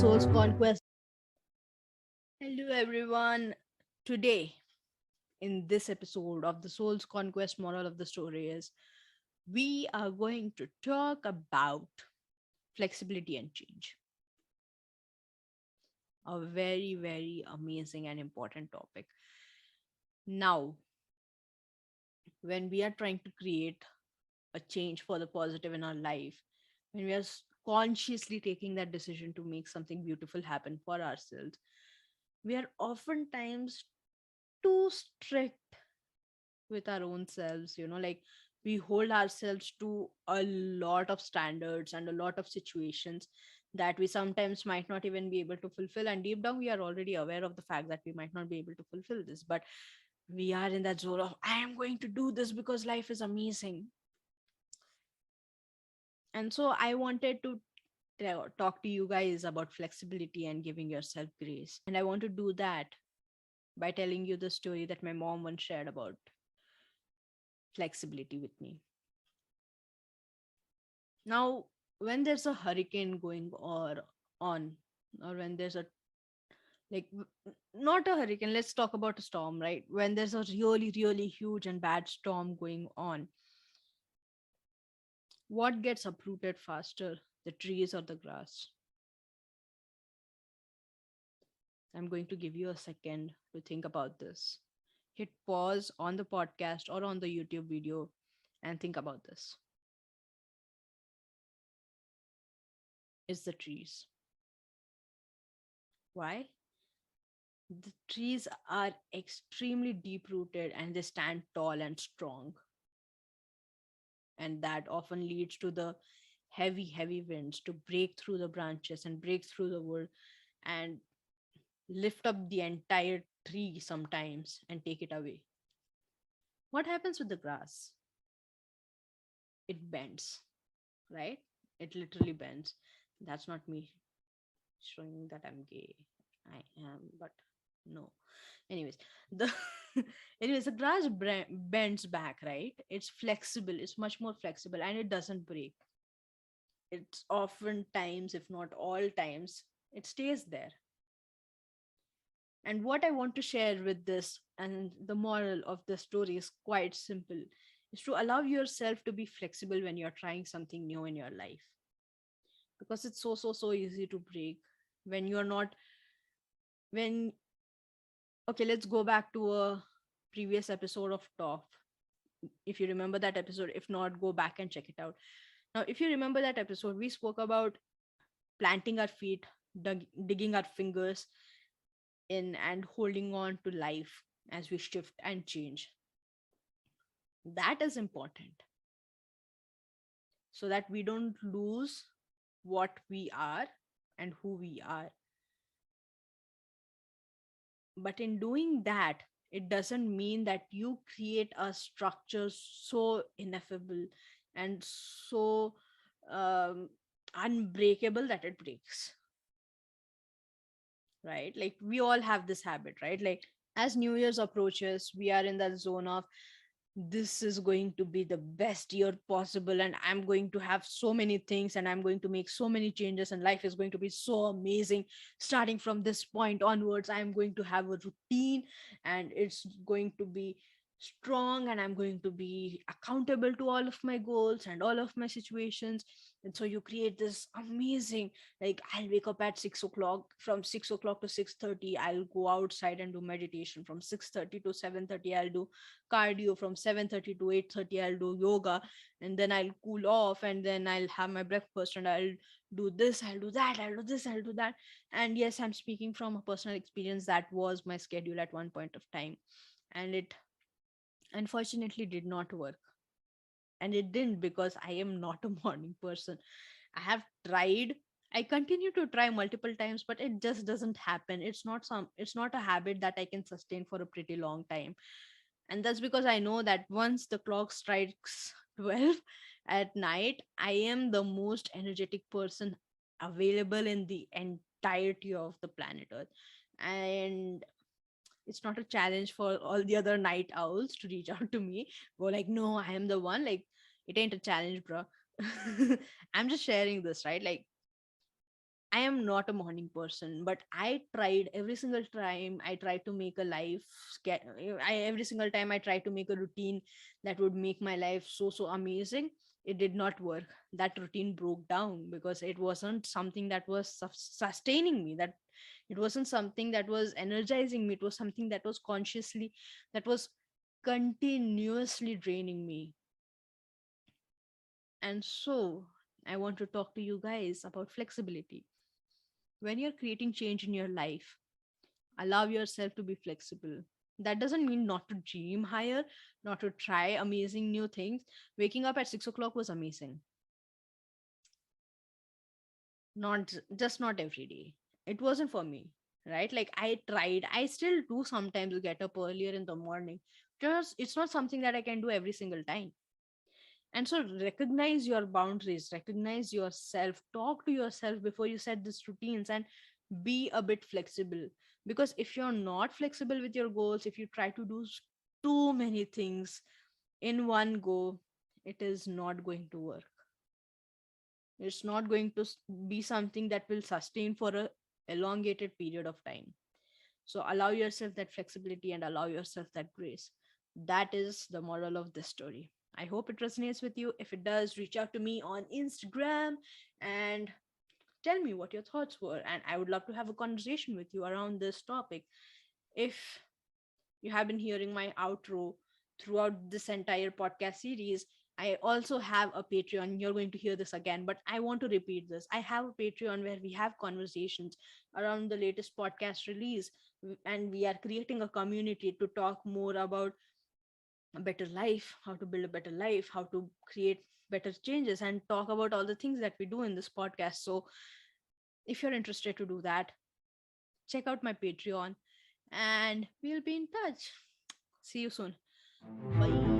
Soul's Conquest. Hello, everyone. Today, in this episode of the Soul's Conquest, moral of the story is we are going to talk about flexibility and change. A very, very amazing and important topic. Now, when we are trying to create a change for the positive in our life, when we are consciously taking that decision to make something beautiful happen for ourselves, we are oftentimes too strict with our own selves, like we hold ourselves to a lot of standards and a lot of situations that we sometimes might not even be able to fulfill, and deep down we are already aware of the fact that we might not be able to fulfill this, but we are in that zone of I am going to do this because life is amazing. And so I wanted to talk to you guys about flexibility and giving yourself grace, and I want to do that by telling you the story that my mom once shared about flexibility with me. Now, when there's a hurricane going on, or when there's a not a hurricane, let's talk about a storm, right? When there's a really, really huge and bad storm going on, what gets uprooted faster, the trees or the grass? I'm going to give you a second to think about this. Hit pause on the podcast or on the YouTube video and think about this. It's the trees. Why? The trees are extremely deep rooted and they stand tall and strong. And that often leads to the heavy, heavy winds to break through the branches and break through the wood and lift up the entire tree sometimes and take it away. What happens with the grass? It bends, right? It literally bends. That's not me showing that I'm gay. I am, but no. Anyways, the anyways the grass bends back, right? It's flexible. It's much more flexible, and it doesn't break. It's often times, if not all times, it stays there. And what I want to share with this and the moral of the story is quite simple, is to allow yourself to be flexible when you're trying something new in your life, because it's so easy to break when you're not when okay, let's go back to a previous episode of Talk. If you remember that episode, if not, go back and check it out. Now, if you remember that episode, we spoke about planting our feet, digging our fingers in, and holding on to life as we shift and change. That is important so that we don't lose what we are and who we are. But in doing that, it doesn't mean that you create a structure so ineffable and so um, unbreakable that it breaks, right? Like we all have this habit, right? Like as New Year's approaches, we are in that zone of this is going to be the best year possible, and I'm going to have so many things, and I'm going to make so many changes, and life is going to be so amazing. Starting from this point onwards, I'm going to have a routine, and it's going to be strong, and I'm going to be accountable to all of my goals and all of my situations. And so you create this amazing, like I'll wake up at 6 o'clock, from 6 o'clock to 6:30 I'll go outside and do meditation, from 6:30 to 7:30 I'll do cardio, from 7:30 to 8:30 I'll do yoga, and then I'll cool off, and then I'll have my breakfast, and I'll do this, I'll do that, I'll do this, I'll do that. And yes, I'm speaking from a personal experience. That was my schedule at one point of time, and it unfortunately did not work. And it didn't because I am not a morning person. I have tried, I continue to try multiple times, but it just doesn't happen. It's not a habit that I can sustain for a pretty long time. And that's because I know that once the clock strikes 12 at night, I am the most energetic person available in the entirety of the planet Earth. And it's not a challenge for all the other night owls to reach out to me, go like, no, I am the one. Like, it ain't a challenge, bro. I'm just sharing this, right? Like, I am not a morning person, but I tried every single time I tried to make a life every single time I tried to make a routine that would make my life so amazing. It did not work. That routine broke down because it wasn't something that was sustaining me. That it wasn't something that was energizing me. It was something that was continuously draining me. And so I want to talk to you guys about flexibility. When you're creating change in your life, allow yourself to be flexible. That doesn't mean not to dream higher, not to try amazing new things. Waking up at 6 o'clock was amazing. Not every day. It wasn't for me, right? Like I tried. I still do sometimes get up earlier in the morning. Just it's not something that I can do every single time. And so recognize your boundaries, recognize yourself, talk to yourself before you set these routines, and be a bit flexible. Because if you're not flexible with your goals, if you try to do too many things in one go, it is not going to work. It's not going to be something that will sustain for a elongated period of time. So allow yourself that flexibility and allow yourself that grace. That is the moral of this story. I hope it resonates with you. If it does, reach out to me on Instagram and tell me what your thoughts were. And I would love to have a conversation with you around this topic. If you have been hearing my outro throughout this entire podcast series, I also have a Patreon. You're going to hear this again, but I want to repeat this. I have a Patreon where we have conversations around the latest podcast release, and we are creating a community to talk more about a better life, how to build a better life, how to create better changes, and talk about all the things that we do in this podcast. So, if you're interested to do that, check out my Patreon and we'll be in touch. See you soon. Bye.